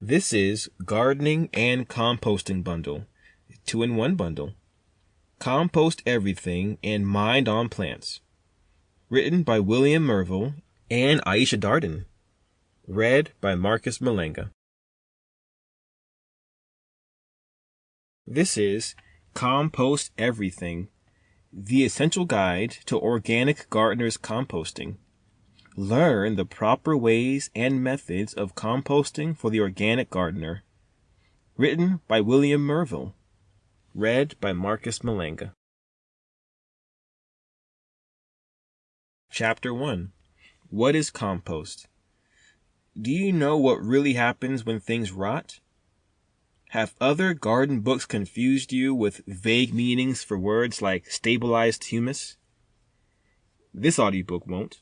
This is Gardening and Composting Bundle, 2-in-1 bundle. Compost everything and mind on plants. Written by William Merville and Ayesha Darden. Read by Marcus Mulenga. This is Compost Everything, the essential guide to organic gardeners composting. Learn the proper ways and methods of composting for the organic gardener. Written by William Merville. Read by Marcus Mulenga. Chapter 1. What is compost? Do you know what really happens when things rot? Have other garden books confused you with vague meanings for words like stabilized humus? This audiobook won't.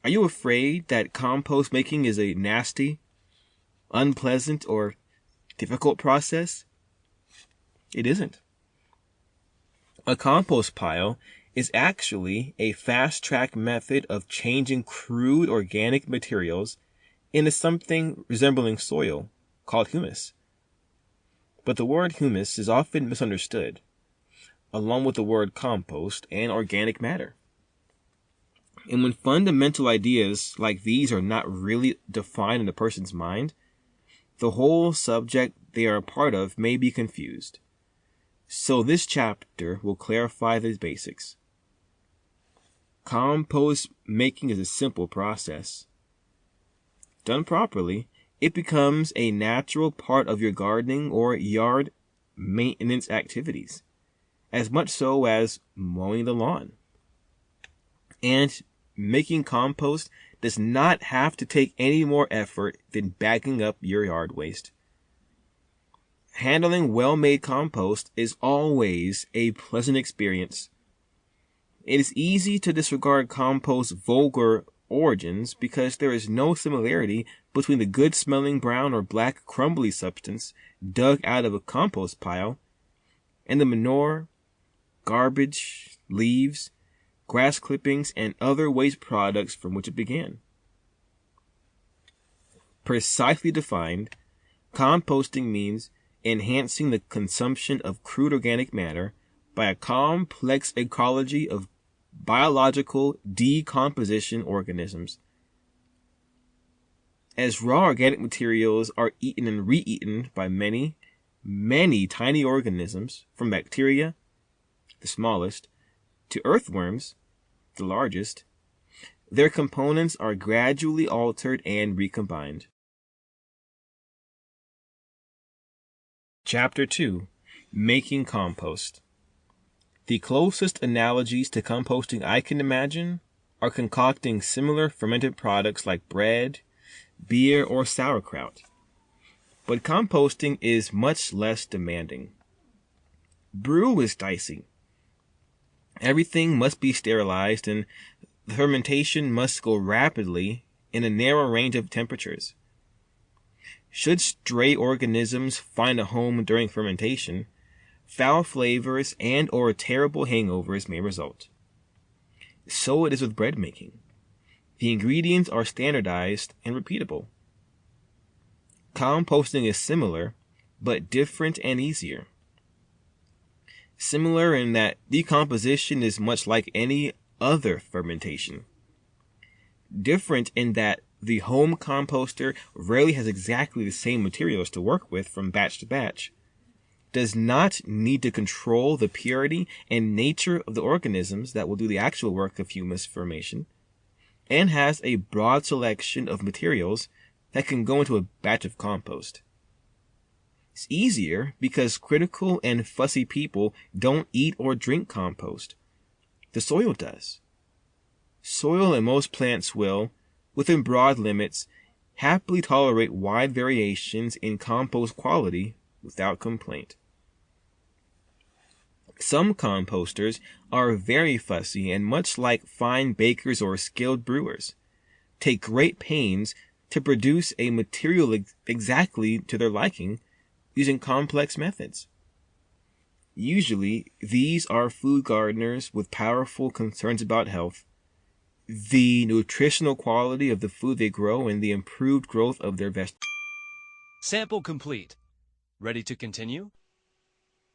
Are you afraid that compost making is a nasty, unpleasant, or difficult process? It isn't. A compost pile is actually a fast-track method of changing crude organic materials into something resembling soil, called humus. But the word humus is often misunderstood, along with the word compost and organic matter. And when fundamental ideas like these are not really defined in a person's mind, the whole subject they are a part of may be confused. So this chapter will clarify the basics. Compost making is a simple process. Done properly, it becomes a natural part of your gardening or yard maintenance activities, as much so as mowing the lawn. And making compost does not have to take any more effort than bagging up your yard waste. Handling well-made compost is always a pleasant experience. It is easy to disregard compost's vulgar origins because there is no similarity between the good-smelling brown or black crumbly substance dug out of a compost pile and the manure, garbage, leaves, grass clippings, and other waste products from which it began. Precisely defined, composting means enhancing the consumption of crude organic matter by a complex ecology of biological decomposition organisms. As raw organic materials are eaten and re-eaten by many, many tiny organisms, from bacteria, the smallest, to earthworms, the largest, their components are gradually altered and recombined. Chapter 2. Making compost. The closest analogies to composting I can imagine are concocting similar fermented products like bread, beer, or sauerkraut. But composting is much less demanding. Brew is dicey. Everything must be sterilized and the fermentation must go rapidly in a narrow range of temperatures. Should stray organisms find a home during fermentation, foul flavors and or terrible hangovers may result. So it is with bread making. The ingredients are standardized and repeatable. Composting is similar, but different and easier. Similar in that decomposition is much like any other fermentation. Different in that the home composter rarely has exactly the same materials to work with from batch to batch, does not need to control the purity and nature of the organisms that will do the actual work of humus formation, and has a broad selection of materials that can go into a batch of compost. It's easier because critical and fussy people don't eat or drink compost. The soil does. Soil and most plants will, within broad limits, happily tolerate wide variations in compost quality without complaint. Some composters are very fussy and, much like fine bakers or skilled brewers, take great pains to produce a material exactly to their liking using complex methods. Usually, these are food gardeners with powerful concerns about health, the nutritional quality of the food they grow, and the improved growth of their vegetables. Sample complete. Ready to continue?